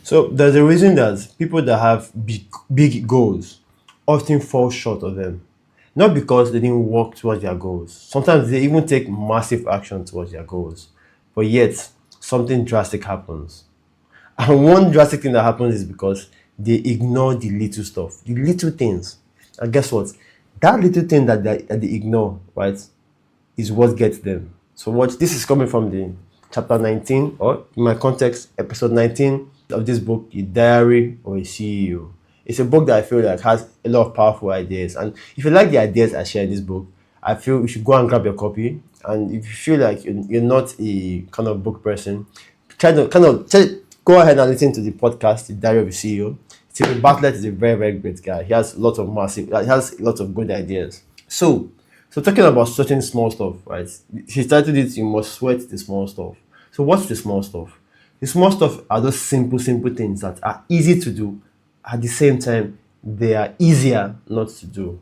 So there's a reason that people that have big goals often fall short of them. Not because they didn't work towards their goals. Sometimes they even take massive action towards their goals. But yet, something drastic happens. And one drastic thing that happens is because they ignore the little stuff, the little things. And guess what? That little thing that they ignore, right, is what gets them. So what this is coming from the chapter 19, or in my context, episode 19 of this book, The Diary of a CEO. It's a book that I feel like has a lot of powerful ideas. And if you like the ideas I share in this book, I feel you should go and grab your copy. And if you feel like you're not a kind of book person, go ahead and listen to the podcast, The Diary of a CEO. Stephen Bartlett is a very, very great guy. He has lots of good ideas. So talking about certain small stuff, right? He started it, you must sweat the small stuff. So what's the small stuff? The small stuff are those simple things that are easy to do. At the same time, they are easier not to do.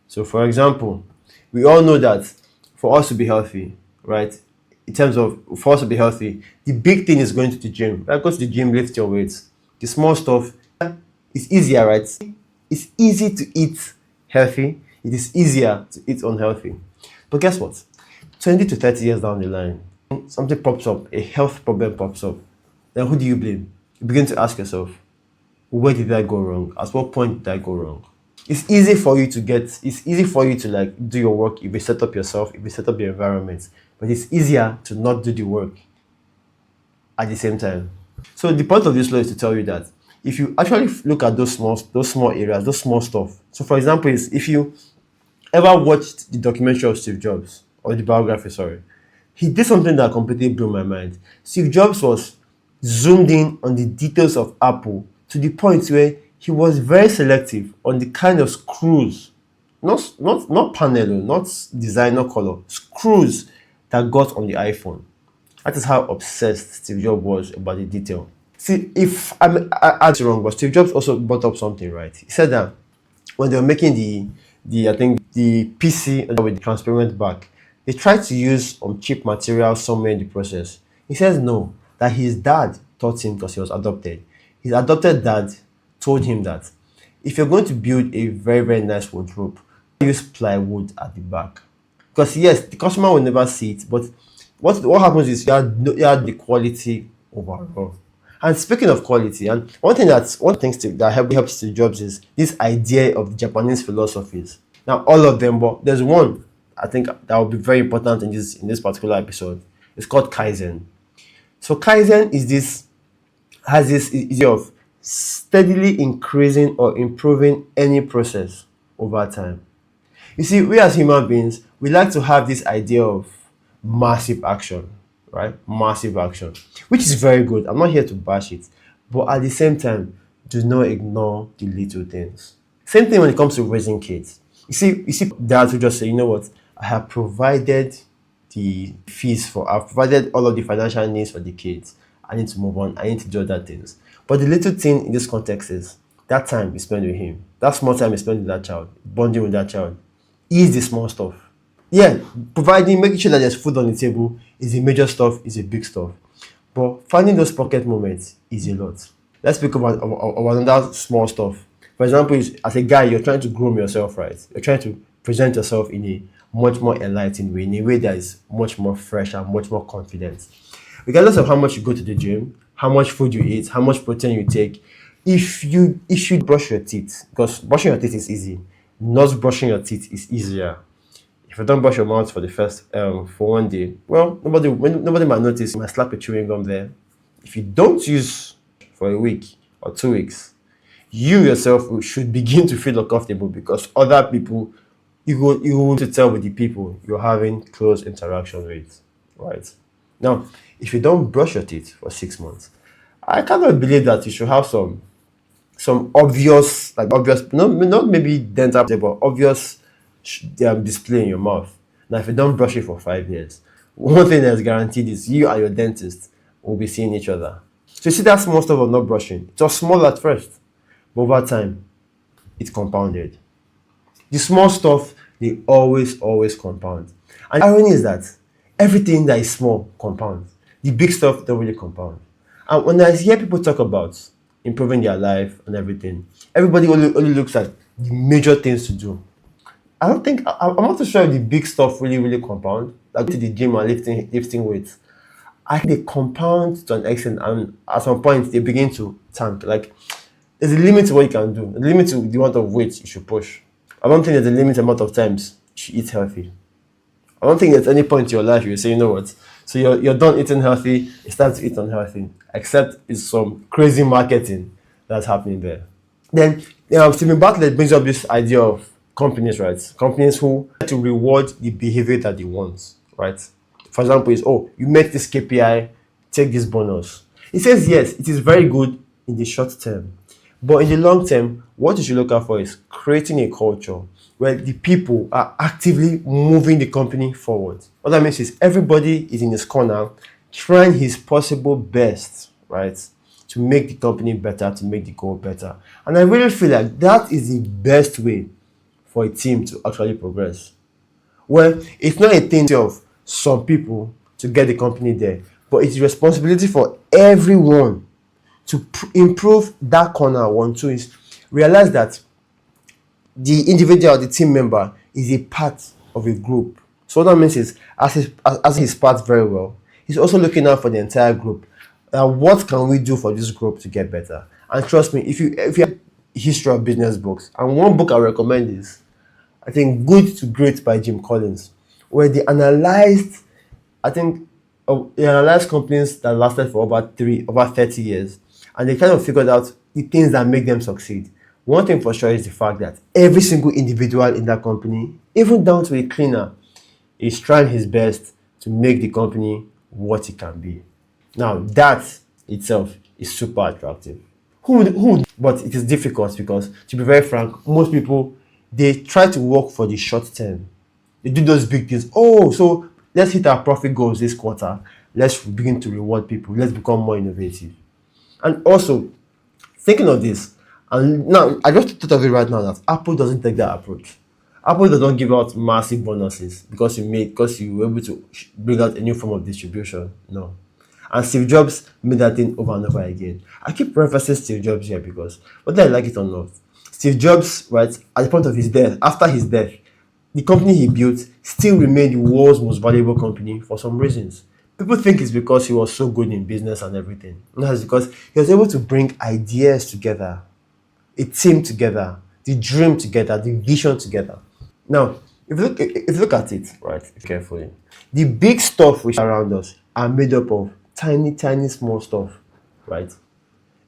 So for example, we all know that for us to be healthy, right? In terms of for us to be healthy, the big thing is going to the gym. Right? Go to the gym, lift your weights. The small stuff is easier, right? It's easy to eat healthy. It is easier to eat unhealthy. But guess what? 20 to 30 years down the line, something pops up, a health problem pops up. Then who do you blame? You begin to ask yourself, where did I go wrong? At what point did I go wrong? It's easy for you to like do your work if you set up yourself, if you set up your environment. But it's easier to not do the work at the same time. So the point of this law is to tell you that if you actually look at those small areas, those small stuff. So for example, is if you ever watched the documentary of Steve Jobs, or the biography, sorry, he did something that completely blew my mind. Steve Jobs was zoomed in on the details of Apple to the point where he was very selective on the kind of screws, not panel, not design, not color, screws that got on the iPhone. That is how obsessed Steve Jobs was about the detail. See, if I'm wrong, but Steve Jobs also brought up something, right? He said that when they were making the I think the PC with the transparent back, they tried to use cheap material somewhere in the process. He says no, that his dad taught him because he was adopted. His adopted dad told him that if you're going to build a very, very nice wardrobe, use plywood at the back. Because yes, the customer will never see it, but what happens is you add the quality overall. And speaking of quality, and one thing that helps Steve Jobs is this idea of Japanese philosophies. Now, all of them, but there's one I think that will be very important in this particular episode. It's called Kaizen. So Kaizen has this idea of steadily increasing or improving any process over time. You see, we as human beings, we like to have this idea of massive action, right? Massive action, which is very good. I'm not here to bash it, but at the same time, do not ignore the little things. Same thing when it comes to raising kids. You see, dads who just say, you know what, I have provided I've provided all of the financial needs for the kids. I need to move on. I need to do other things. But the little thing in this context is that time you spend with him, that small time you spend with that child, bonding with that child, is the small stuff. Yeah, making sure that there's food on the table is the major stuff, is a big stuff. But finding those pocket moments is a lot. Let's speak about another small stuff. For example, as a guy, you're trying to groom yourself, right? You're trying to present yourself in a much more enlightened way, in a way that is much more fresh and much more confident. Regardless of how much you go to the gym, how much food you eat, how much protein you take, if you brush your teeth, because brushing your teeth is easy, not brushing your teeth is easier. If you don't brush your mouth for the first for one day, well, nobody might notice. You might slap a chewing gum there. If you don't use for a week or 2 weeks, you yourself should begin to feel uncomfortable because other people, you want to tell with the people you're having close interaction with, right? Now, if you don't brush your teeth for 6 months, I cannot believe that you should have some obvious, not maybe dental, but obvious display in your mouth. Now, if you don't brush it for 5 years, one thing that's guaranteed is you and your dentist will be seeing each other. So you see that small stuff of not brushing. It was small at first, but over time, it compounded. The small stuff, they always compound. And the irony is that everything that is small compounds. The big stuff don't really compound. And when I hear people talk about improving their life and everything. Everybody only looks at the major things to do. I don't think I'm not too sure if the big stuff really compound. Like to the gym and lifting weights. I think they compound to an extent, and at some point they begin to tank. Like there's a limit to what you can do, a limit to the amount of weight you should push. I don't think there's a limit amount of times you should eat healthy. I don't think at any point in your life you say, you know what, so you're done eating healthy, you start to eat unhealthy, except it's some crazy marketing that's happening there. Then Stephen Bartlett brings up this idea of companies, right? Companies who try to reward the behavior that they want, right? For example, is, oh, you met this KPI, take this bonus. He says yes, it is very good in the short term, but in the long term, what you should look out for is creating a culture where the people are actively moving the company forward. What that means is everybody is in his corner trying his possible best, right, to make the company better, to make the goal better. And I really feel like that is the best way for a team to actually progress. Well, it's not a thing of some people to get the company there, but it's responsibility for everyone to improve that corner. One, two is realize that the individual, the team member, is a part of a group. So what that means is, as his part very well, he's also looking out for the entire group. What can we do for this group to get better? And trust me, if you have history of business books, and one book I recommend is, I think, Good to Great by Jim Collins, where they analyzed, they analyzed companies that lasted for over 30 years, and they kind of figured out the things that make them succeed. One thing for sure is the fact that every single individual in that company, even down to a cleaner, is trying his best to make the company what it can be. Now, that itself is super attractive. But it is difficult because, to be very frank, most people, they try to work for the short term. They do those big things. Oh, so let's hit our profit goals this quarter. Let's begin to reward people. Let's become more innovative. And also, thinking of this, and now I just thought of it right now that Apple doesn't take that approach. Apple does not give out massive bonuses because you were able to bring out a new form of distribution. No. And Steve Jobs made that thing over and over again. I keep referencing Steve Jobs here because, whether I like it or not, Steve Jobs, right, at the point of his death, after his death, the company he built still remained the world's most valuable company for some reasons. People think it's because he was so good in business and everything. No, it's because he was able to bring ideas together, a team together, the dream together, the vision together. Now, if you look at it, right, carefully, the big stuff which around us are made up of tiny, small stuff, right?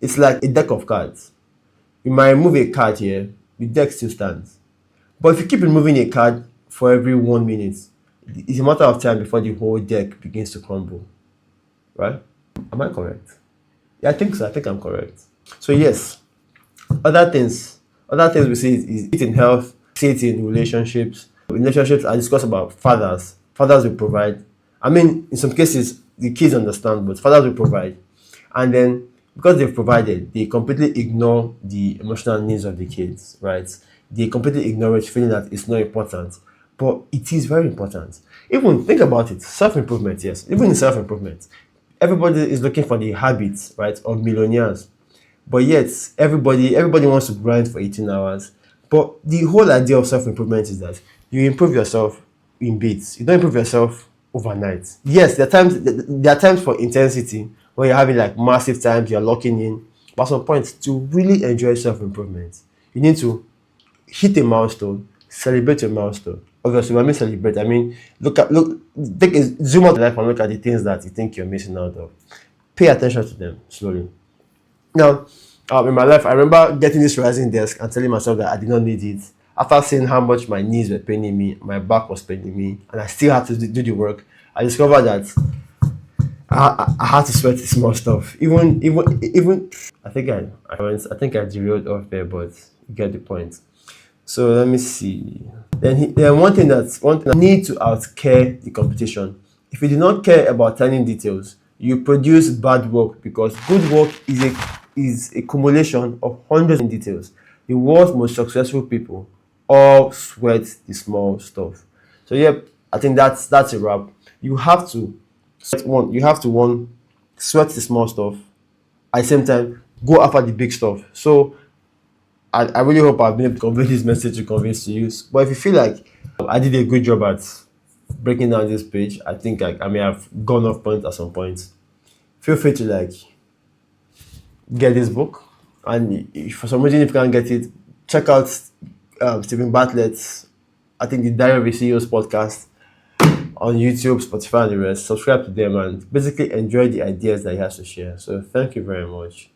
It's like a deck of cards. You might remove a card here, the deck still stands. But if you keep removing a card for every 1 minute, it's a matter of time before the whole deck begins to crumble, right? Am I correct? Yeah, I think so. I think I'm correct. So yes, other things we see is it in health, see it in relationships. Relationships, I discuss about fathers. Fathers will provide. I mean, in some cases, the kids understand, but fathers will provide. And then, because they've provided, they completely ignore the emotional needs of the kids, right? They completely ignore it, feeling that it's not important. But it is very important. Even think about it, self-improvement, yes. Even in self-improvement, everybody is looking for the habits, right, of millionaires. But yet, everybody wants to grind for 18 hours. But the whole idea of self-improvement is that you improve yourself in bits. You don't improve yourself overnight. Yes, there are times for intensity where you're having like massive times, you're locking in. But at some point, to really enjoy self-improvement, you need to hit a milestone, celebrate your milestone. Obviously, when I mean celebrate, I mean zoom out life and look at the things that you think you're missing out of. Pay attention to them slowly. Now, in my life, I remember getting this rising desk and telling myself that I did not need it. After seeing how much my knees were paining me, my back was paining me, and I still had to do the work, I discovered that I had to sweat the small stuff. Even I think I derailed off there, but you get the point. So let me see. Then one thing I need to outcare the competition. If you do not care about tiny details, you produce bad work because good work is a accumulation of hundreds of details. The world's most successful people all sweat the small stuff. So yeah, I think that's a wrap. You have to sweat one. You have to sweat the small stuff. At the same time, go after the big stuff. So I really hope I've been able to convey this message to convince to you. But if you feel like I did a good job at breaking down this page, I think I may have gone off point at some point. Feel free to like get this book, and if for some reason if you can't get it, check out Stephen Bartlett's, I think, the Diary of a CEO's podcast on YouTube, Spotify, and the rest. Subscribe to them and basically enjoy the ideas that he has to share. So thank you very much.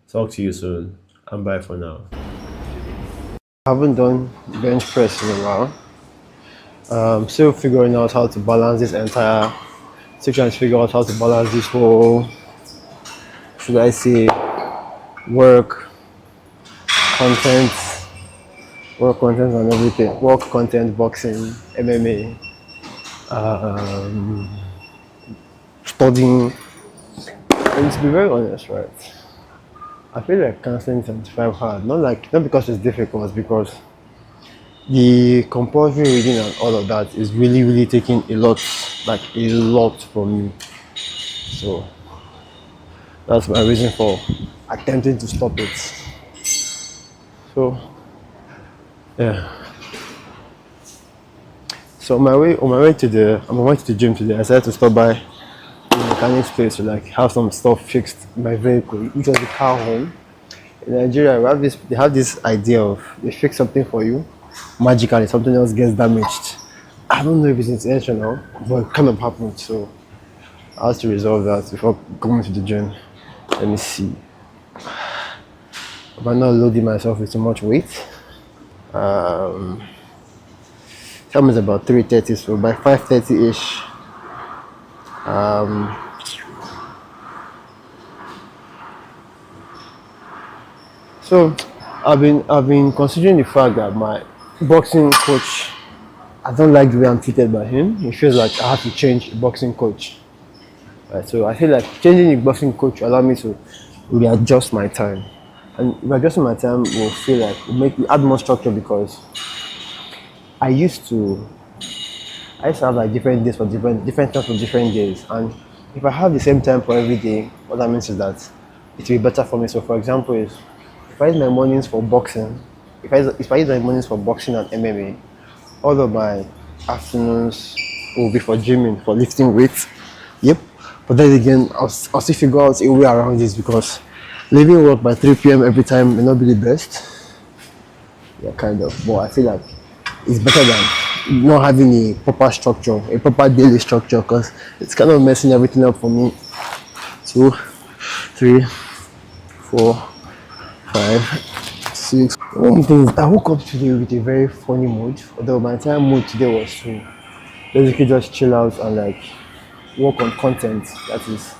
Talk to you soon, and bye for now. I haven't done bench press in a while. Still figuring out how to balance this entire. Still trying to figure out how to balance this whole, should I say, work content, and everything. Work content, boxing, MMA, studying. And to be very honest, right, I feel like canceling 75 hard. Not because it's difficult, it's because the compulsory reading and all of that is really taking a lot from me. So that's my reason for attempting to stop it. So yeah. So on my way to the gym today, I decided to stop by the mechanic's place to like have some stuff fixed in my vehicle, which was the car home. In Nigeria, they have this idea of they fix something for you, magically something else gets damaged. I don't know if it's intentional, but it kind of happened. So I had to resolve that before coming to the gym. Let me see. I'm not loading myself with too much weight. Time is about 3:30, so by 5:30ish, so I've been considering the fact that my boxing coach, I don't like the way I'm treated by him. It feels like I have to change the boxing coach. Right, so I feel like changing the boxing coach will allow me to readjust my time, and readjusting my time will feel like will add more structure, because I used to have like different days for different times for different days, and if I have the same time for every day, what that means is that it will be better for me. So for example, if I use my mornings for boxing, if I use my mornings for boxing and MMA, all of my afternoons will be for gymming, for lifting weights. Yep. But then again, I'll still figure out a way around this, because leaving work by 3 p.m. every time may not be the best. Yeah, kind of. But I feel like it's better than not having a proper structure, a proper daily structure, because it's kind of messing everything up for me. 2, 3, 4, 5, 6. One thing is, I woke up today with a very funny mood. Although my entire mood today was to basically just chill out and like work on content. That is,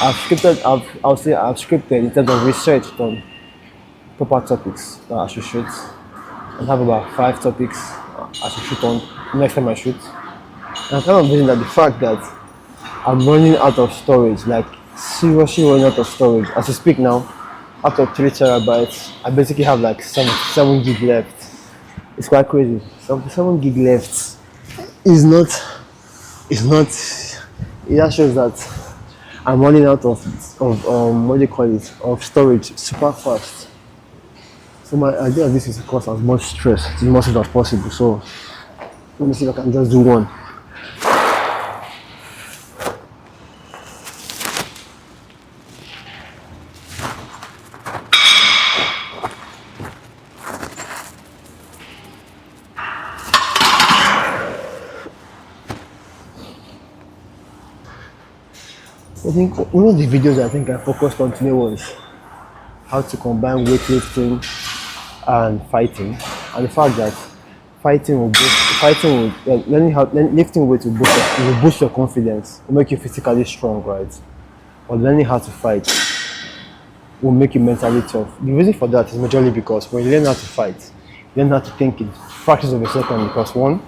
I've scripted in terms of research on proper topics that I should shoot, and have about 5 topics I should shoot on next time I shoot. And I'm kind of thinking that the fact that I'm running out of storage, like seriously running out of storage. As I speak now, after 3 terabytes, I basically have like 7 gig left. It's quite crazy. 7 gig left is not. It just shows that I'm running out of what do you call it, of storage super fast. So my idea of this is to cause as much stress as much as possible. So let me see if I can just do one. I think one of the videos I focused on today was how to combine weightlifting and fighting, and the fact that lifting weights will boost your confidence, will make you physically strong, right? But learning how to fight will make you mentally tough. The reason for that is majorly because when you learn how to fight, you learn how to think in fractions of a second. Because one,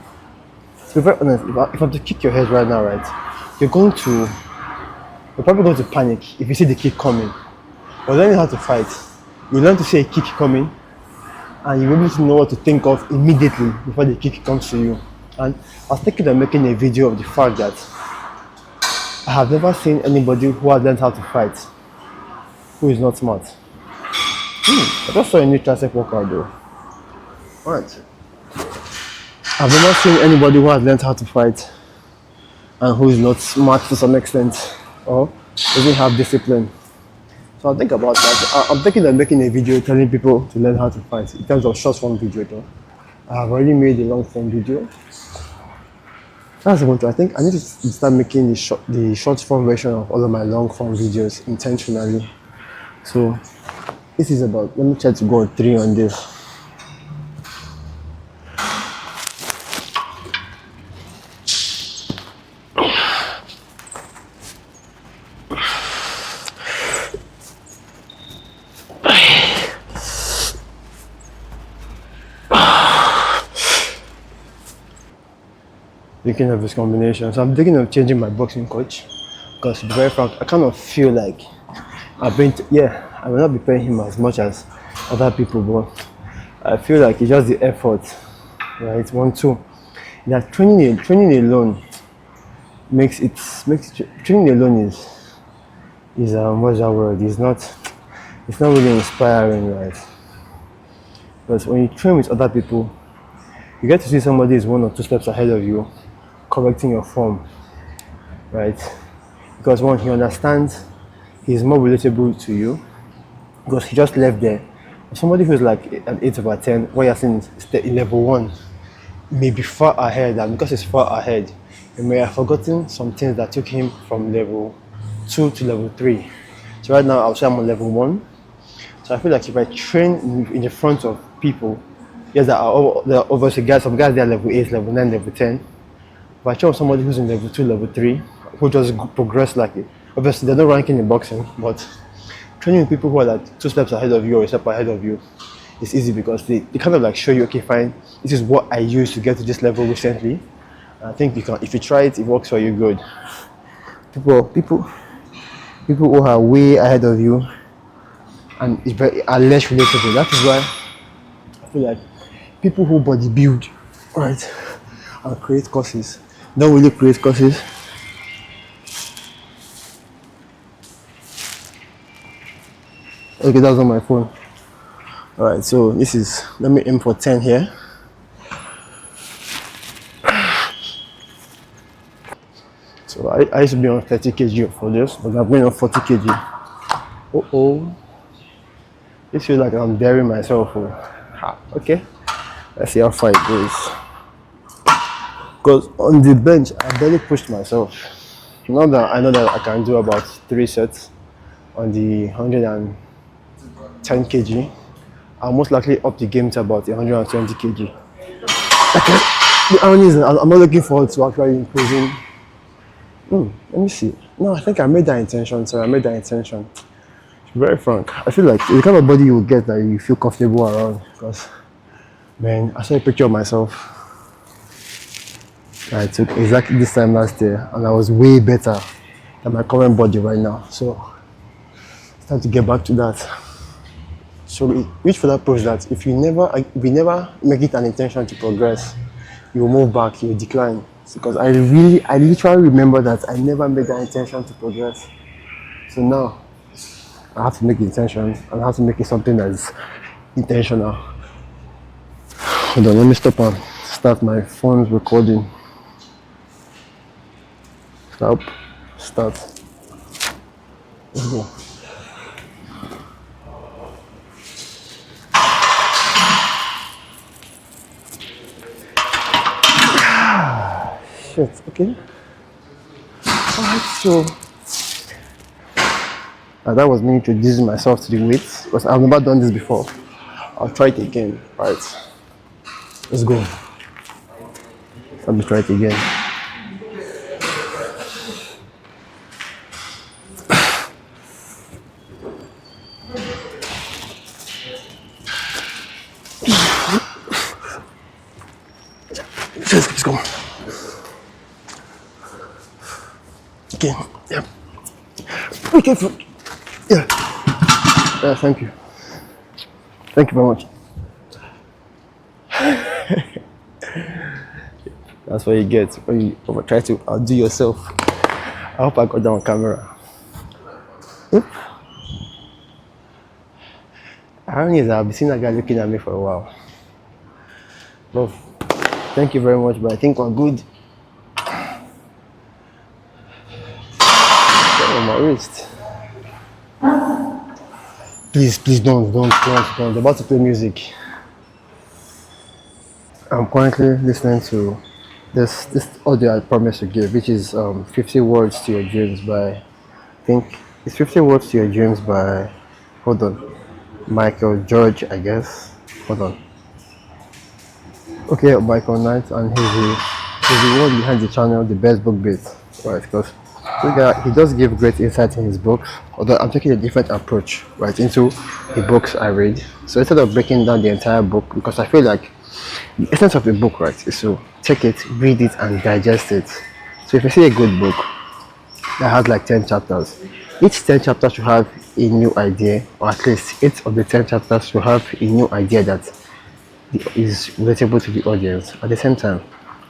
to be very honest, if I'm to kick your head right now, right, you're probably going to panic if you see the kick coming. But learning how to fight, you learn to see a kick coming, and you're able to know what to think of immediately before the kick comes to you. And I was thinking of making a video of the fact that I have never seen anybody who has learned how to fight who is not smart. I just saw a new tricep workout though. Alright. I've never seen anybody who has learned how to fight and who is not smart to some extent or doesn't have discipline. So I'll think about that. I'm thinking of making a video telling people to learn how to fight in terms of short form video though. I've already made a long form video. That's the one thing. I think I need to start making the short form version of all of my long form videos intentionally. So this is about, let me try to go on 3 on this. Thinking of this combination, so I'm thinking of changing my boxing coach because to be very frank, I kind of feel like I will not be paying him as much as other people, but I feel like it's just the effort, right? 1, 2. That training alone training alone is what's that word? It's not really inspiring, right? Because when you train with other people, you get to see somebody is 1 or 2 steps ahead of you, correcting your form, right? Because one, he understands, he's more relatable to you because he just left there. Somebody who's like an 8/10, what you're saying is in level 1 may be far ahead, and because he's far ahead, he may have forgotten some things that took him from level 2 to level 3. So right now I'll say I'm on level 1. So I feel like if I train in the front of people, yes, there are obviously some guys they are level 8, level 9, level 10. If I train somebody who's in level 2, level 3, who just progress like it, obviously they're not ranking in boxing, but training with people who are like 2 steps ahead of you or a step ahead of you is easy because they kind of like show you, okay, fine, this is what I used to get to this level recently. And I think you can, if you try it, it works for you good. People who are way ahead of you and are less relatable. That is why I feel like people who bodybuild, right, and create courses don't really create courses. Okay, that's on my phone. Alright, so this is, let me aim for 10 here. So I used to be on 30 kg for this, but I'm going on 40 kg. This feels like I'm burying myself. Okay, let's see how far it goes. Because on the bench, I barely pushed myself. Now that I know that I can do about 3 sets on the 110 kg, I'll most likely up the game to about 120 kg. The irony is, I'm not looking forward to actually improving. Let me see. No, I think I made that intention. Sorry, I made that intention. To be very frank, I feel like the kind of body you will get that you feel comfortable around. Because, man, I saw a picture of myself I took exactly this time last year, and I was way better than my current body right now. So it's time to get back to that. So which further proves that if we never make it an intention to progress, you will move back, you will decline. Because I literally remember that I never made that intention to progress. So now I have to make the intention, and I have to make it something that is intentional. Hold on, let me stop and start my phone's recording. Start. Let's go. Shit, okay. Alright, so that was me introducing myself to the weights because I've never done this before. I'll try it again. Alright, let's go. Let me try it again. Let's go. Again. Yep. Be careful. Yeah. Yeah, thank you. Thank you very much. That's what you get when you try to outdo yourself. I hope I got that on camera. Oop. Irony is I've been seeing that guy looking at me for a while. Love, thank you very much, but I think we're good. Oh, my wrist. Please, please don't. They're about to play music. I'm currently listening to this audio I promised to give, which is 50 Words to Your Dreams by, I think it's 50 Words to Your Dreams by, hold on, Michael George, I guess. Hold on. Okay, Michael Knight, and he's the one behind the channel, The Best Book Bit, right? Because this guy, he does give great insight in his books, although I'm taking a different approach, right, into the books I read. So instead of breaking down the entire book, because I feel like the essence of a book, right, is to take it, read it, and digest it. So if you see a good book that has like 10 chapters, each 10 chapters should have a new idea, or at least 8 of the 10 chapters should have a new idea that is relatable to the audience. At the same time,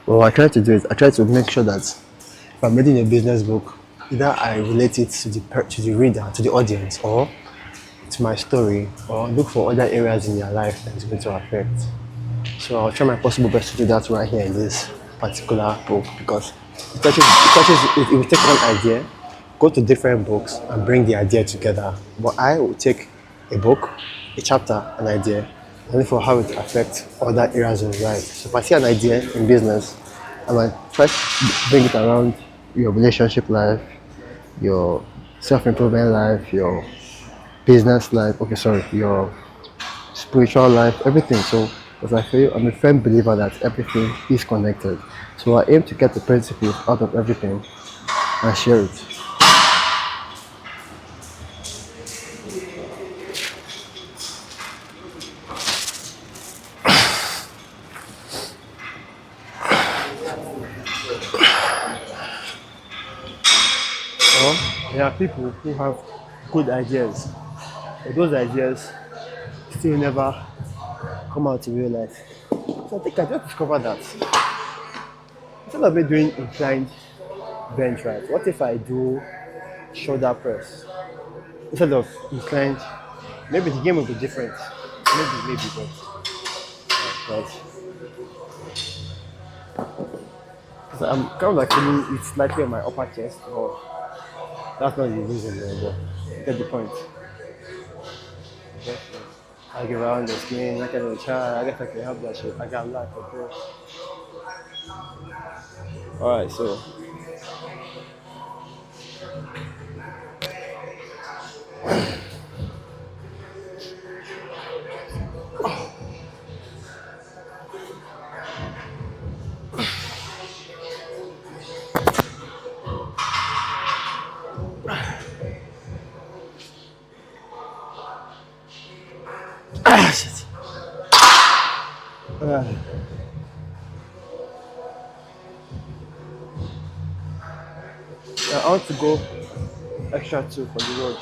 what I try to do is I try to make sure that if I'm reading a business book, either I relate it to the reader, to the audience, or to my story, or look for other areas in their life that is going to affect. So I'll try my possible best to do that right here in this particular book, because it will take one idea, go to different books and bring the idea together. But I will take a book, a chapter, an idea, and look for how it affects other areas of life. So if I see an idea in business, I might first bring it around your relationship life, your self-improvement life, your business life, okay, sorry, your spiritual life, everything. So, because I feel I'm a firm believer that everything is connected. So I aim to get the principles out of everything and share it. Or there are people who have good ideas, but those ideas still never come out in real life. So I think I just discovered that instead of me doing inclined bench, right, what if I do shoulder press instead of inclined? Maybe the game will be different. Maybe, but because I'm kind of like feeling it slightly on my upper chest, but that's not the reason, though. But you get the point. Okay. I give around the skin, I can try, I guess I can help that shit. I got a lot of bro. Alright, so shit. Alright. I want to go extra two for the road.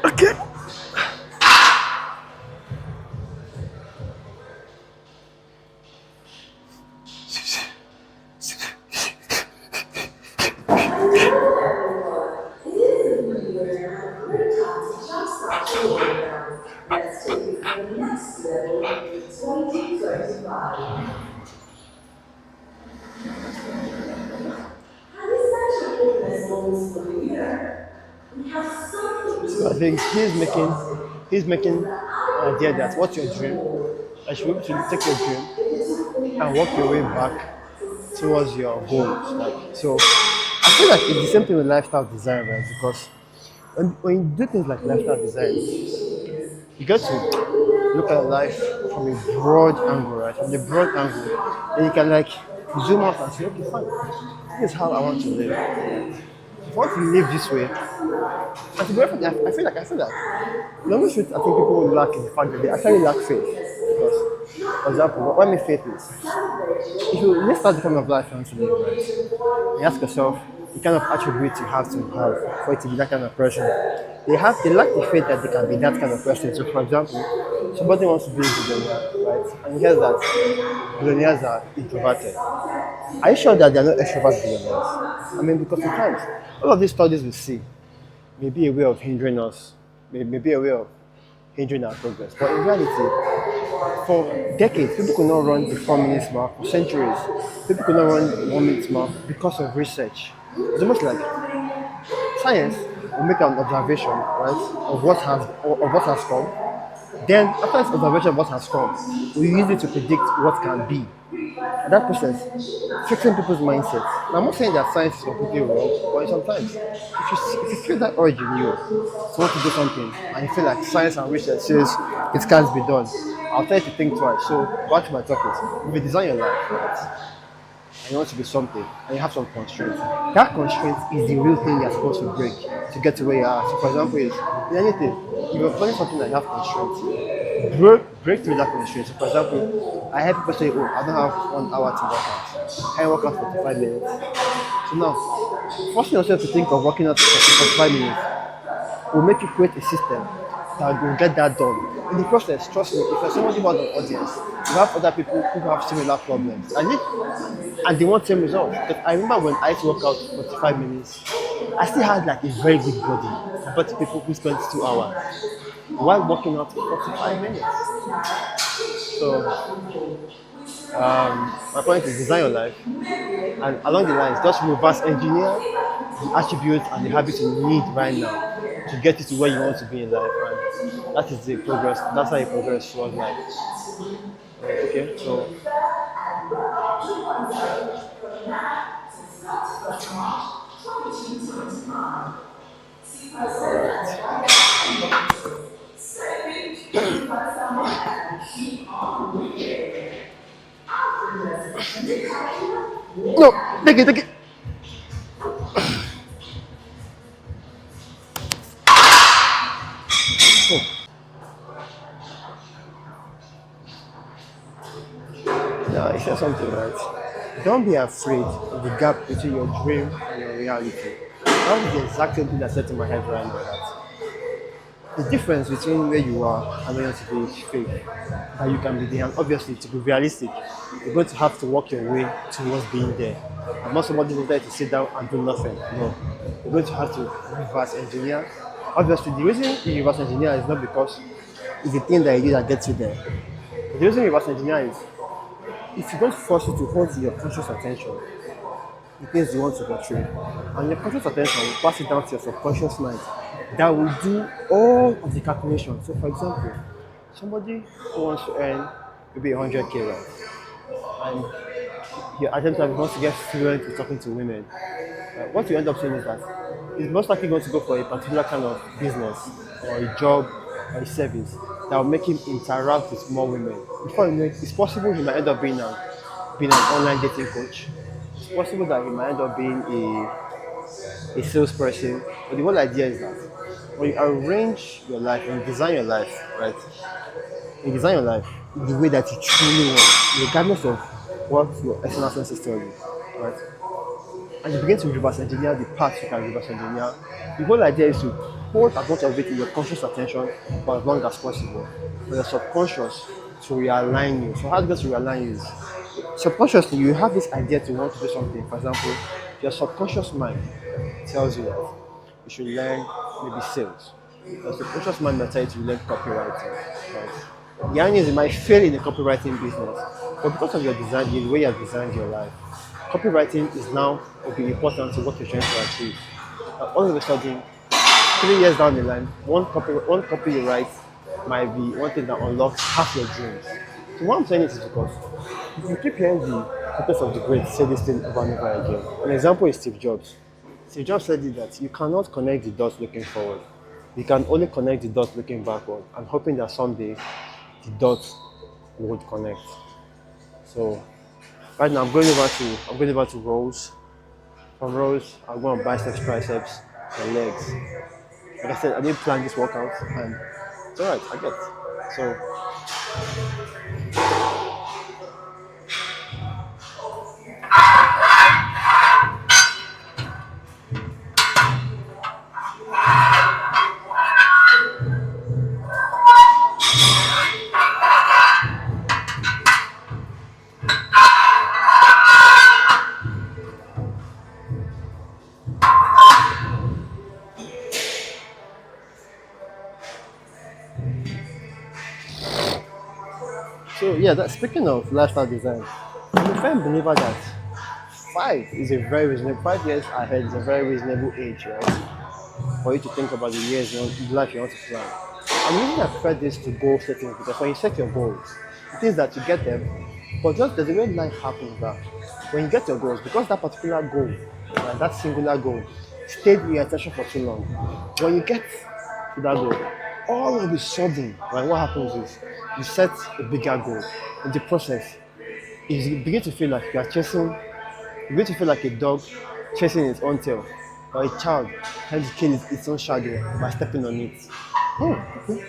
Okay. So I think he's making an idea that what's your dream? I should be able to take your dream and work your way back towards your goals. Like so, I feel like it's the same thing with lifestyle design, right? Because when you do things like lifestyle design, you get to look at life from a broad angle, right? From the broad angle, then you can like zoom out and say, okay, fine, this is how I want to live. If I want to live this way, and to be honest, I feel that the only truth I think people lack is the fact that they actually lack faith. Because, for example, what my faith is, if you let's start the kind of life you want to live, right? You ask yourself the kind of attributes you have to have for it to be that kind of person. They lack the faith that they can be that kind of person. So, for example, Somebody wants to be a billionaire, right? And he hears that billionaires are introverted. Are you sure that they are not extrovert billionaires? I mean, because sometimes all of these studies we see may be a way of hindering us, may be a way of hindering our progress. But in reality, for decades, people could not run the 4 minutes mark. For centuries, people could not run the 1 minute mark because of research. It's almost like science will make an observation, right, of what has come. Then, after this observation of what has come, we use it to predict what can be. And that process, fixing people's mindsets. Now, I'm not saying that science is completely wrong, but sometimes, if you feel that urge in you to want to do something, and you feel like science and research says it can't be done, I'll tell you to think twice. So, back to my topic. If you design your life, right, and you want to be something, and you have some constraints, that constraint is the real thing you're supposed to break to get to where you are. So, for example, is in anything, if you're planning something that you have constraints, break through that constraint. So, for example, I heard people say, "Oh, I don't have 1 hour to work out. I work out for 45 minutes." So now, forcing yourself to think of working out for 45 minutes will make you create a system that will get that done. In the process, trust me, if you're somebody who has an audience, you have other people who have similar problems, and they want same results. Because I remember when I used to work out 45 minutes, I still had like a very big body compared to people who spend 2 hours while working out for 45 minutes. So my point is design your life, and along the lines, just reverse engineer the attributes and the habits you need right now to get you to where you want to be in life, and that is the progress. That's how you progress towards life. Okay, so no, take it, take it. No, you said something right. Don't be afraid of the gap between your dream and your reality. That was the exact same thing that said to my head right now. That the difference between where you are and where you want to be is fake. That you can be there, and obviously, to be realistic, you're going to have to work your way towards being there. I'm not somebody who's there to sit down and do nothing. No, you're going to have to reverse engineer. Obviously, the reason you reverse engineer is not because it's the thing that you do that gets you there. The reason you reverse engineer is if you don't force you to hold your conscious attention, the things you want to portray, and your conscious attention will pass it down to your subconscious mind that will do all of the calculations. So, for example, somebody who wants to earn maybe 100K, right? And your attempt wants to get fluent in talking to women. What you end up saying is that he's most likely going to go for a particular kind of business or a job or a service that will make him interact with more women. Before you know it, it's possible he might end up being an online dating coach. It's possible that he might end up being a salesperson. But the whole idea is that when you arrange your life and design your life, right? You design your life the way that you truly want, regardless of what your external senses tell you, right? And you begin to reverse engineer the parts you can reverse engineer. The whole idea is to hold as much of it in your conscious attention for as long as possible, for your subconscious to realign you. So how does it realign you? Subconsciously, you have this idea to want to do something. For example, your subconscious mind tells you that you should learn maybe sales. Your subconscious mind might tell you to learn copywriting. Right? The irony is you might fail in the copywriting business, but because of your design, the way you have designed your life, copywriting is now will be important to what you're trying to achieve. All of a sudden, 3 years down the line, one copy you write might be one thing that unlocks half your dreams. So what I'm saying is because if you keep hearing the purpose of the great say this thing over and over again. An example is Steve Jobs. Steve Jobs said it that you cannot connect the dots looking forward. You can only connect the dots looking backward and hoping that someday the dots would connect. So right now I'm going over to rows. From rows, I'm going on biceps, triceps, and legs. Like I said, I didn't plan this workout, and it's alright. I get it. So So yeah, that speaking of lifestyle design, I'm a firm believer that 5 years ahead is a very reasonable age, right? For you to think about the the life you want to plan. And the reason I prefer this to goal setting is because when you set your goals, it is that you get them, but just there's a way life happens that when you get your goals, because that particular goal, right, that singular goal, stayed in your attention for too long, when you get to that goal, all of a sudden, right, what happens is you set a bigger goal. In the process, you begin to feel like you are chasing you begin to feel like a dog chasing its own tail, or a child trying to kill its own shadow by stepping on it. Oh, okay.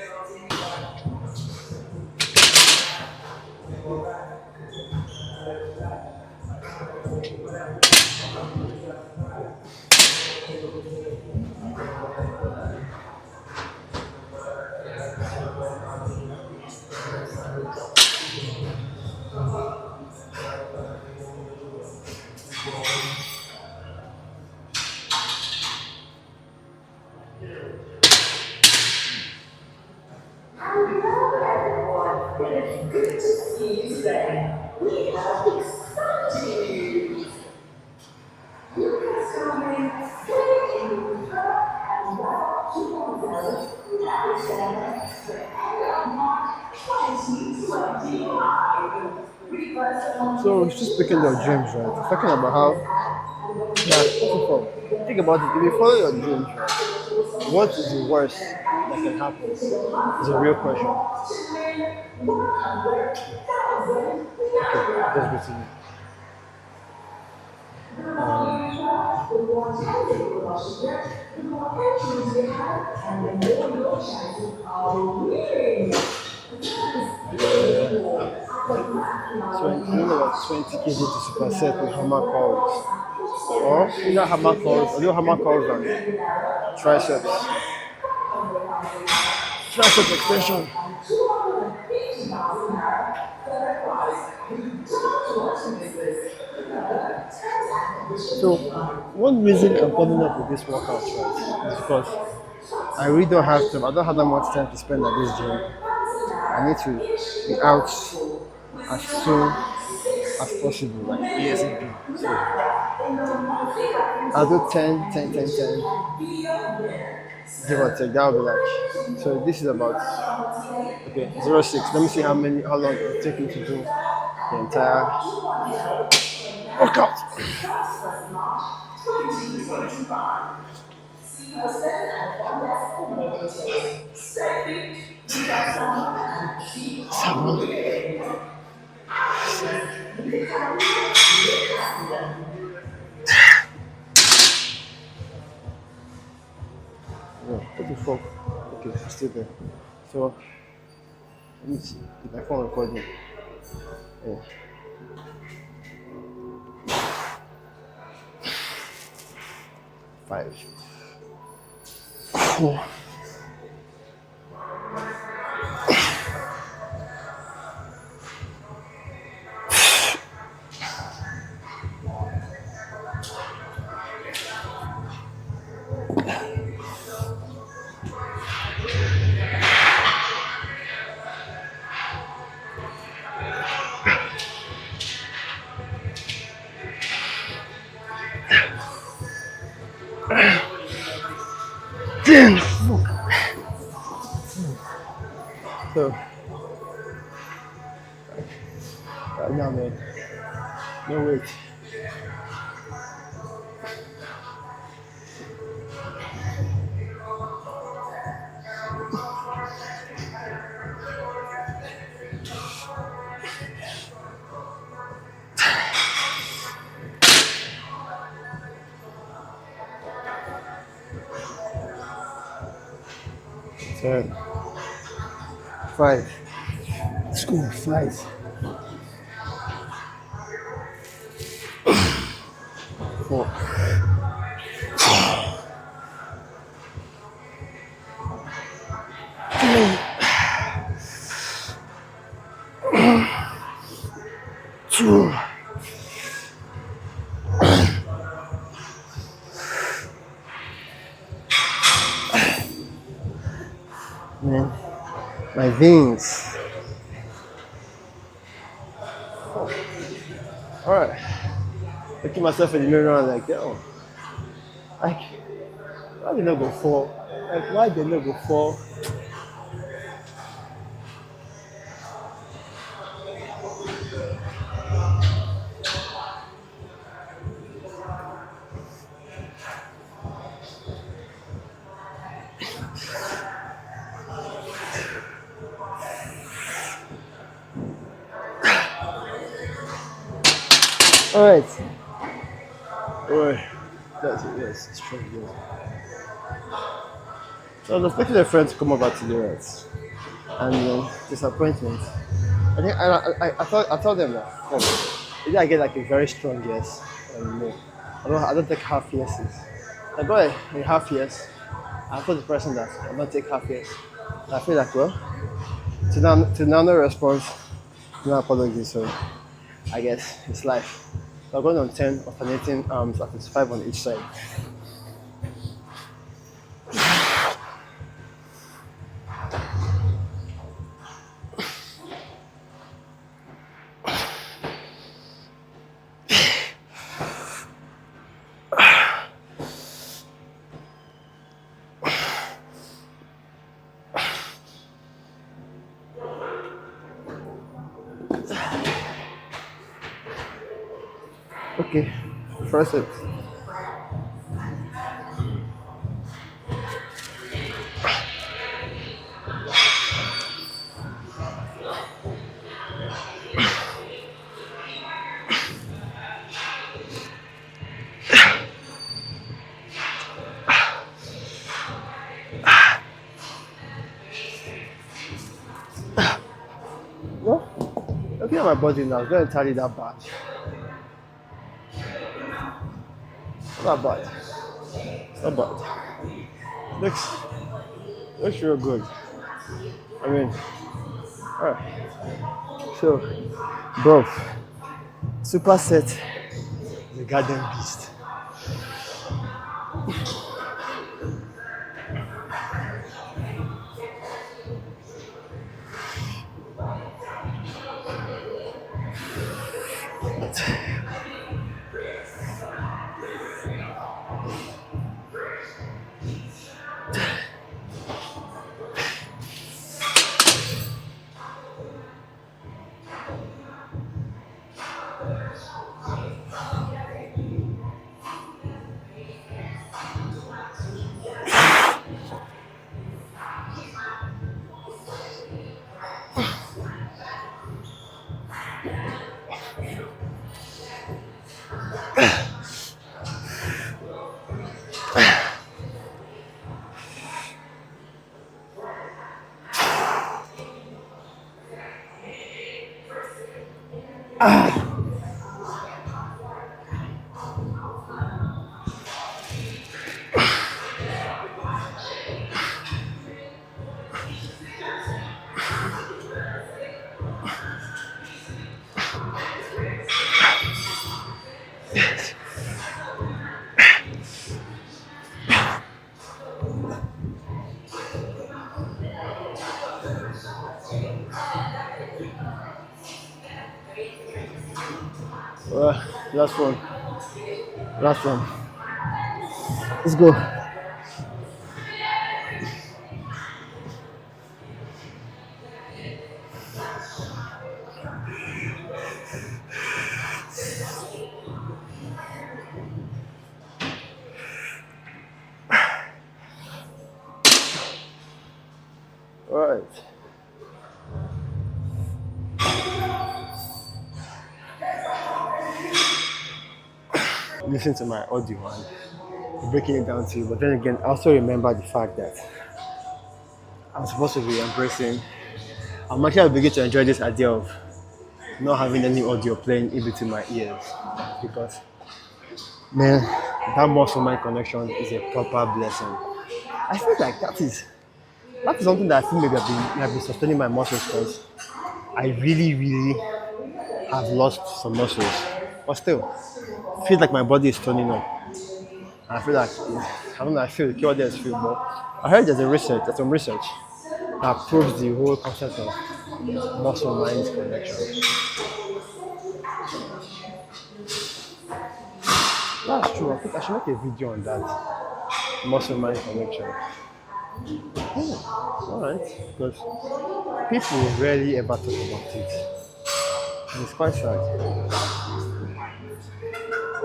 So, just speaking of dreams, right? Talking about how, yeah, first of all, think about it. If you follow your dreams, right, what is the worst that can happen? Is a real question. Okay, that's good to me. So, you know about 20 kg to superset with hammer curls, or either hammer curls, or do hammer curls and triceps, tricep extension. So, one reason I'm coming up with this workout, right, is because I really don't have time. I don't have that much time to spend at this gym. I need to be out as soon as possible, like ASAP. So I'll do 10, 10, 10, 10, give or take. That'll be like, so this is about, okay, 0.6. Let me see how long it will take me to do the entire workout. Yeah, what the fuck? Okay, it's still there. So, let me see. If my phone recording. Yeah. 5, 4, 10. So, right now, man, no wait. Ten, 5. Let's go. 5, 4, 2. Man, my veins. All right. Looking myself in the mirror and like, yo, like, why did not go fall? Like, why did not go fall? All right. All right. That's it. Yes, it's true. Yes. So I was expecting a friend to come over to the right, and disappointment. I think I told them that. Oh, either I get like a very strong yes or no. I don't take half yeses. I got a half yes. I told the person that I don't take half yes. I feel like well, to now no response, no apology. So I guess it's life. So I'm going on 10 alternating arms at 5 on each side. Okay, first set. Well, looking at my body now, it's not entirely that bad. Not bad. It's not bad. Looks looks real good. I mean, alright. So, bro, super set, the garden beast. Last one. Last one. Let's go. Alright. Listen to my audio and breaking it down to you. But then again, I also remember the fact that I'm supposed to be embracing. I'm actually beginning to enjoy this idea of not having any audio playing in between my ears because, man, that muscle mind connection is a proper blessing. I feel like that is something that I feel maybe I've been sustaining my muscles because I really have lost some muscles, but still, it feels like my body is turning up. I feel like I don't know. I feel the cure there is feel, but I heard there's some research that proves the whole concept of muscle mind connection. That's true. I think I should make a video on that. Muscle mind connection. Yeah. Alright. Because people rarely ever talk about it. And it's quite sad.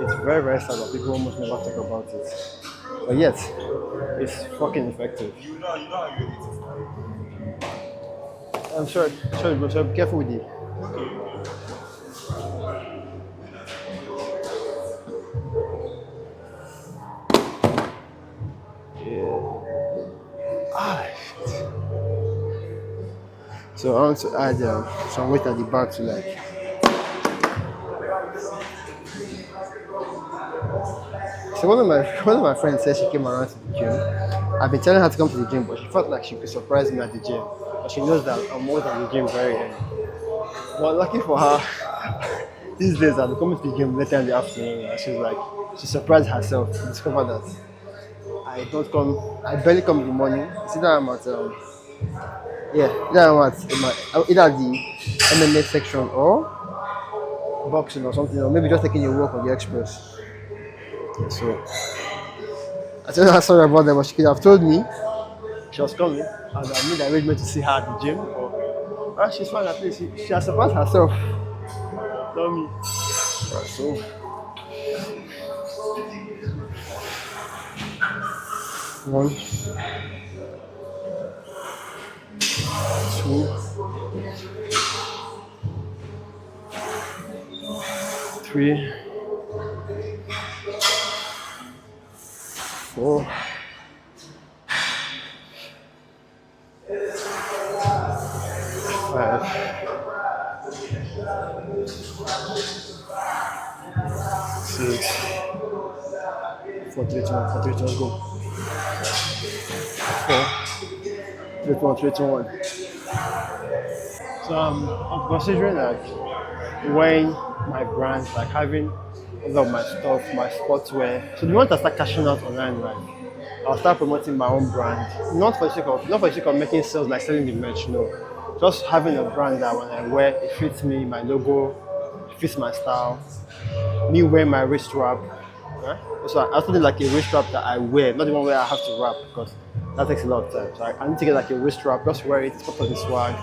It's very, very sad that people almost never talk about it. But yet, it's fucking effective. I'm sorry, bro. So be careful with it. Ah, so I want to add some weight at the back to like. So one of my friends said she came around to the gym. I've been telling her to come to the gym, but she felt like she could surprise me at the gym. But she knows that I'm more than the gym very early. Well, lucky for her, these days I'm coming to the gym later in the afternoon. And she's like, she surprised herself to discover that I barely come in the morning. It's either I'm at either at the MMA section or boxing or something, or maybe just taking a walk on the express. So I told her sorry about that, but she could have told me she was coming and I made the arrangement to see her at the gym. She's fine at least. She has surprised herself. Tell me. So one, two, three, four, five, six, 4, 3, 2, 1, 4, 3, 2, 1, go. 4, 3, 2, 1, 3, 2, 1. So I'm considering like wearing my brand, like having all of my stuff, my sportswear. So the moment I start cashing out online, right, I'll start promoting my own brand. Not for the sake of making sales, like selling the merch, no. Just having a brand that when I wear, it fits me, my logo, it fits my style. Me wearing my wrist strap. Right? So I also need like a wrist strap that I wear, not the one where I have to wrap because that takes a lot of time. So I need to get like a wrist strap, just wear it, it's part of the swag.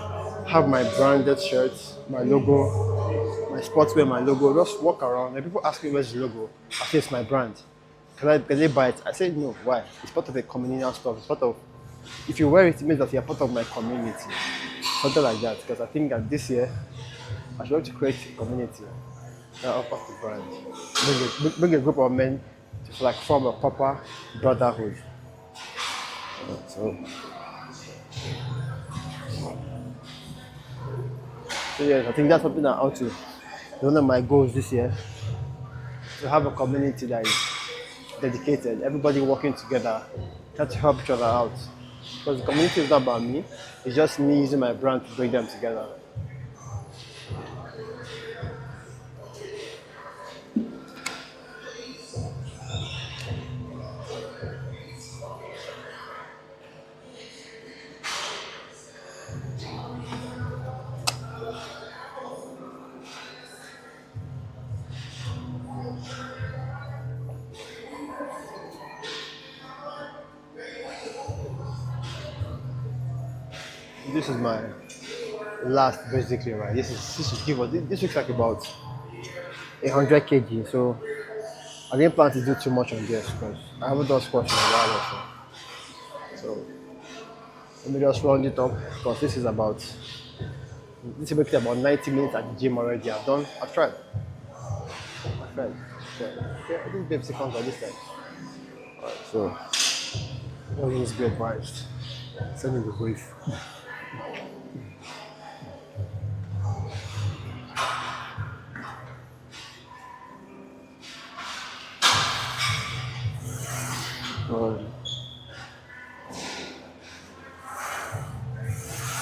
Have my branded shirts, my logo, my sportswear, my logo, just walk around. And people ask me where's the logo. I say it's my brand. Can they buy it? I say no, why? It's part of a communal stuff. It's part of, if you wear it, it means that you're part of my community. Something like that. Because I think that this year, I should like to create a community that offers the brand. Bring a group of men to like form a proper brotherhood. So yes, I think that's something that I want to. One of my goals this year to have a community that is dedicated, everybody working together, trying to help each other out. Because the community is not about me, it's just me using my brand to bring them together. This is my last basically, right? This looks like about 100 kg, so I didn't plan to do too much on this because I haven't done squats in a while or so. So let me just round it up because this will make it about 90 minutes at the gym already. I've tried. So, yeah, I think 50 seconds by this time. Alright, so all needs to be advised. Sending the brief.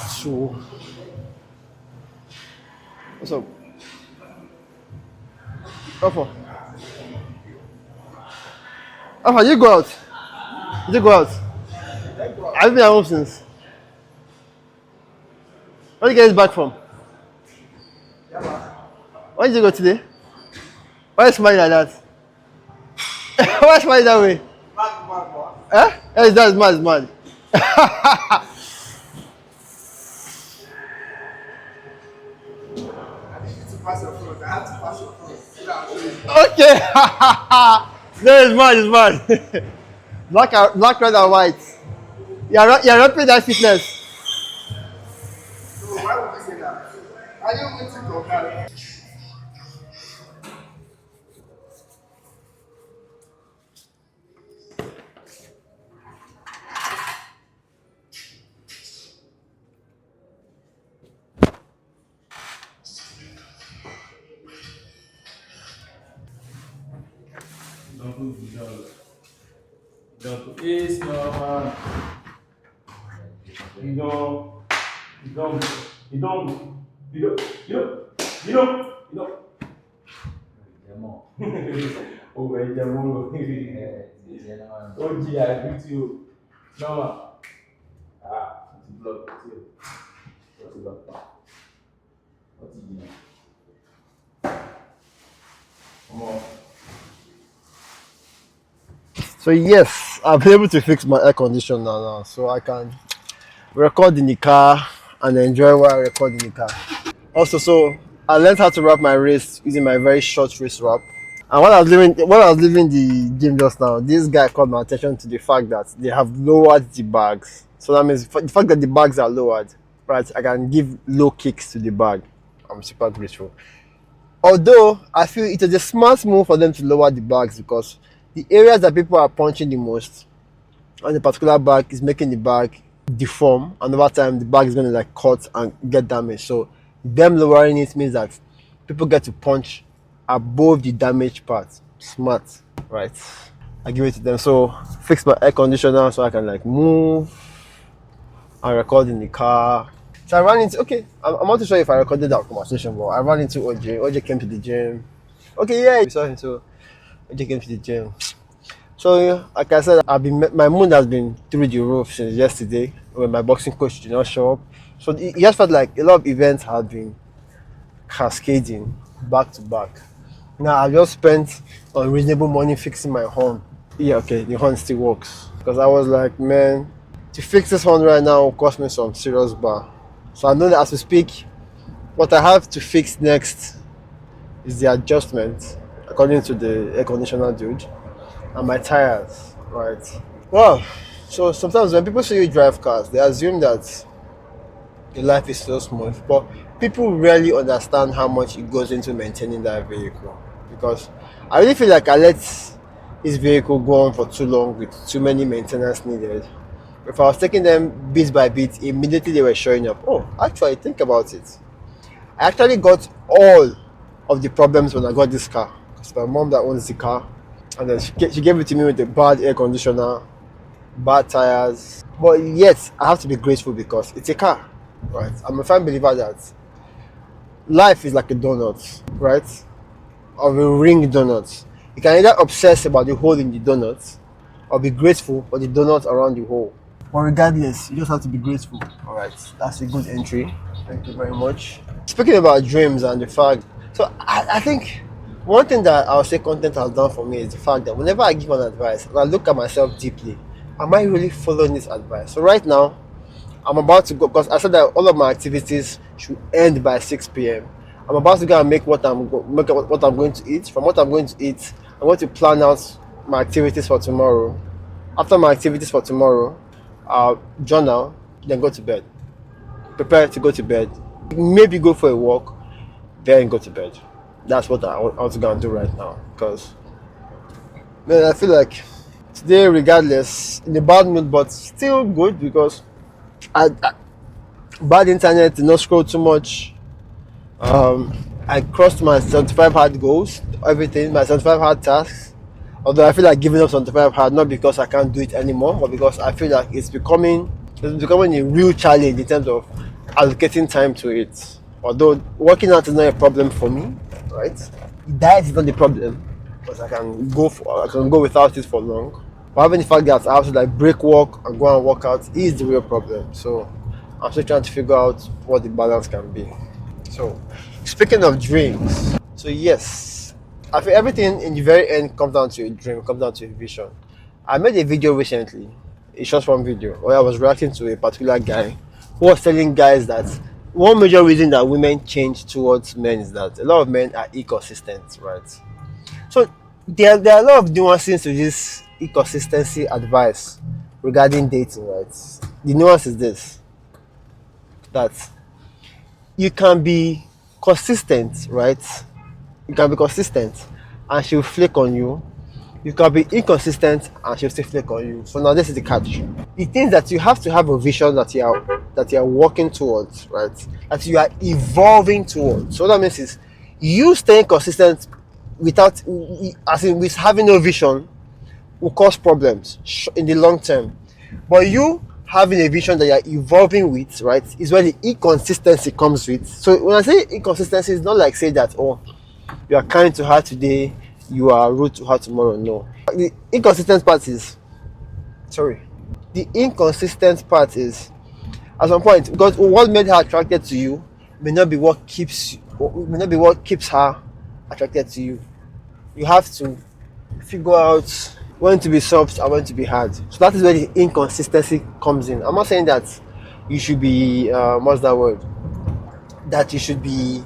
So, what's up? Alpha. Alpha, you go out. You go out. I've been at home since. Where did you get this back from? Where did you go today? Why are you smiling like that? Why smile that way? Huh? Yes, that's mad, it's mad. Okay. No, it's mad, it's mad. Black, red, and white. You're not paying that fitness. Donc, esse não, então, então, então, então, oh, vai ter amor, hoje é vídeo, não, bloco, So yes, I've been able to fix my air conditioner now, so I can record in the car and enjoy while I record in the car. Also, so I learned how to wrap my wrist using my very short wrist wrap. And while I was leaving the gym just now, this guy called my attention to the fact that they have lowered the bags. So that means the fact that the bags are lowered, right? I can give low kicks to the bag. I'm super grateful. Although I feel it is a smart move for them to lower the bags because the areas that people are punching the most on the particular bag is making the bag deform, and over time the bag is going to like cut and get damaged. So them lowering it means that people get to punch above the damaged part. Smart, right? I give it to them. So fix my air conditioner so I can like move and record in the car. So I ran into, okay, I'm not too sure if I recorded that conversation, but I ran into OJ. OJ came to the gym. Okay, yeah, we saw him. So OJ came to the gym. So like I said, my mood has been through the roof since yesterday when my boxing coach did not show up. So it just felt like a lot of events had been cascading back to back. Now I just spent unreasonable money fixing my horn. Yeah, okay, the horn still works. Because I was like, man, to fix this horn right now will cost me some serious bar. So I know that as we speak, what I have to fix next is the adjustment, according to the air conditioner dude, and my tires, right? Well, so sometimes when people see you drive cars, they assume that your life is so smooth, but people rarely understand how much it goes into maintaining that vehicle. Because I really feel like I let this vehicle go on for too long with too many maintenance needed. If I was taking them bit by bit, immediately they were showing up. Oh, actually, think about it. I actually got all of the problems when I got this car. It's my mom that owns the car. And then she gave it to me with a bad air conditioner, bad tires. But yet, I have to be grateful because it's a car, right? I'm a firm believer that life is like a donut, right? Or a ring donut. You can either obsess about the hole in the donut or be grateful for the donut around the hole. But regardless, you just have to be grateful. Alright, that's a good entry. Thank you very much. Speaking about dreams and the fact, so I think one thing that I'll say content has done for me is the fact that whenever I give an advice, and I look at myself deeply, am I really following this advice? So right now, I'm about to go, because I said that all of my activities should end by 6 p.m. I'm about to go and make what I'm going to eat. From what I'm going to eat, I'm going to plan out my activities for tomorrow. After my activities for tomorrow, I'll journal, then go to bed. Prepare to go to bed. Maybe go for a walk, then go to bed. That's what I want to go and do right now. Because, man, I feel like today, regardless, in a bad mood, but still good because bad internet, did not scroll too much. I crossed my 75 hard goals, everything, my 75 hard tasks. Although I feel like giving up 75 hard, not because I can't do it anymore, but because I feel like it's becoming a real challenge in terms of allocating time to it. Although working out is not a problem for me, right? Diet is not the problem because I can go without it for long. But having the fact that I have to like break work and go and work out is the real problem. So I'm still trying to figure out what the balance can be. So speaking of dreams, so yes, I feel everything in the very end comes down to a dream, comes down to a vision. I made a video recently, a short form video, where I was reacting to a particular guy who was telling guys that one major reason that women change towards men is that a lot of men are inconsistent, right? So there are a lot of nuances to this inconsistency advice regarding dating, right? The nuance is this, that you can be consistent, right? You can be consistent and she'll flake on you. You can be inconsistent and she'll still flake on you. So now this is the catch. The things that you have to have a vision that you are working towards, right? That you are evolving towards. So what that means is you staying consistent without, as in with having no vision, will cause problems in the long term. But you having a vision that you're evolving with, right, is where the inconsistency comes with. So when I say inconsistency, it's not like say that, oh, you are kind to her today, you are rude to her tomorrow. No. The inconsistent part is, the inconsistent part is, at some point, because what made her attracted to you may not be what keeps her attracted to you. You have to figure out when to be soft and when to be hard. So that is where the inconsistency comes in. I'm not saying that you should be what's that word? That you should be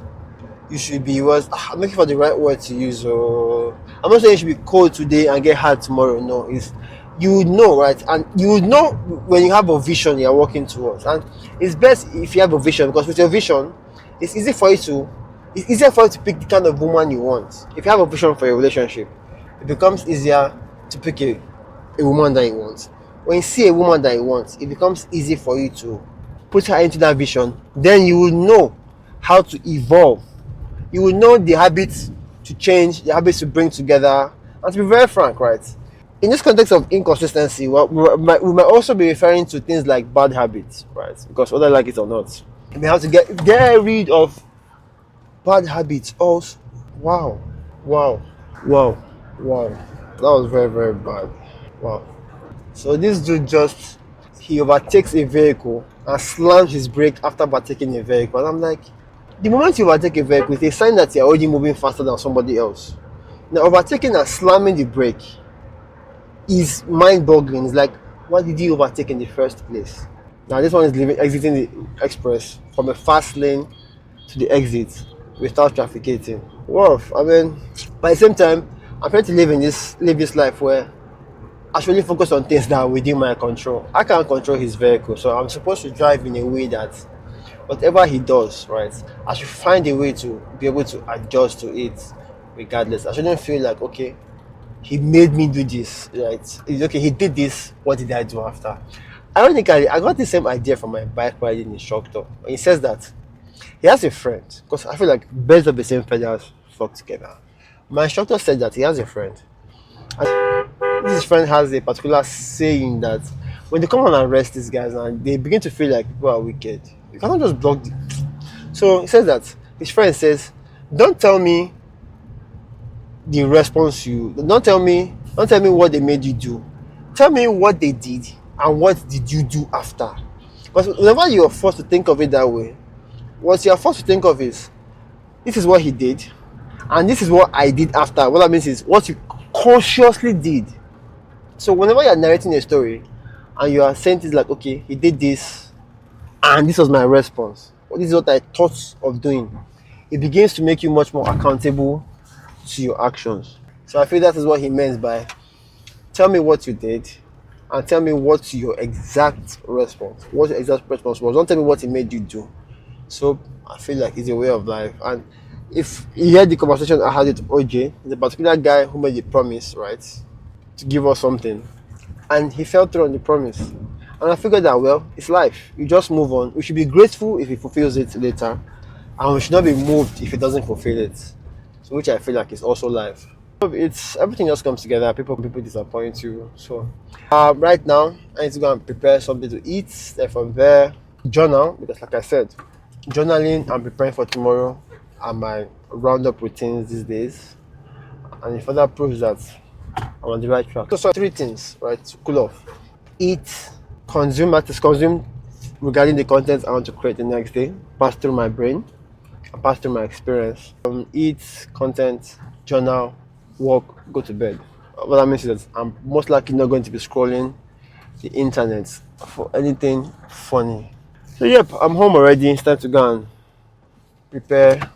I'm looking for the right word to use. I'm not saying you should be cold today and get hard tomorrow. No, it's, you would know, right? And you would know when you have a vision you're working towards. And it's best if you have a vision, because with your vision, it's easier for you to pick the kind of woman you want. If you have a vision for your relationship, it becomes easier to pick a woman that you want. When you see a woman that you want, it becomes easy for you to put her into that vision. Then you will know how to evolve. You will know the habits to change, the habits to bring together. And to be very frank, right, in this context of inconsistency, well, we might also be referring to things like bad habits, right? Because whether I like it or not, you may have to get rid of bad habits also. Wow. That was very, very bad. Wow. So this dude he overtakes a vehicle and slams his brake after overtaking a vehicle. And I'm like, the moment you overtake a vehicle, it's a sign that you're already moving faster than somebody else. Now, overtaking and slamming the brake is mind-boggling. It's like, why did you overtake in the first place? Now, this one is exiting the express from a fast lane to the exit without trafficating. Wow. I mean, but at the same time, I'm trying to live this life where I should really focus on things that are within my control. I can't control his vehicle, so I'm supposed to drive in a way that whatever he does, right, I should find a way to be able to adjust to it regardless. I shouldn't feel like, okay, he made me do this, right? It's okay, he did this, what did I do after? Ironically, I got the same idea from my bike riding instructor. He says that he has a friend, because I feel like birds of the same feathers flock together. My instructor said that he has a friend, and this friend has a particular saying that when they come and arrest these guys and they begin to feel like people are wicked, you cannot just block them. So he says that his friend says, don't tell me the response don't tell me what they made you do. Tell me what they did and what did you do after. Because whenever you are forced to think of it that way, what you are forced to think of is, this is what he did and this is what I did after. What that means is what you consciously did. So whenever you are narrating a story and you are saying things like, okay, he did this and this was my response, or this is what I thought of doing, it begins to make you much more accountable to your actions. So I feel that is what he meant by, tell me what you did and tell me what your exact response was. Don't tell me what it made you do. So I feel like it's a way of life. And if you heard the conversation I had with OJ, the particular guy who made the promise, right, to give us something, and he fell through on the promise. And I figured that, well, it's life. You just move on. We should be grateful if he fulfills it later, and we should not be moved if he doesn't fulfill it. So, which I feel like is also life. It's everything just comes together. People disappoint you. So right now I need to go and prepare something to eat. Then from there, journal, because like I said, journaling and preparing for tomorrow are my roundup routines these days, and it further proves that I'm on the right track. So 3 things, right, to cool off: eat, consume regarding the content I want to create the next day, pass through my brain, and pass through my experience. Eat, content, journal, work, go to bed. What that means is that I'm most likely not going to be scrolling the internet for anything funny. So yep, I'm home already. It's time to go and prepare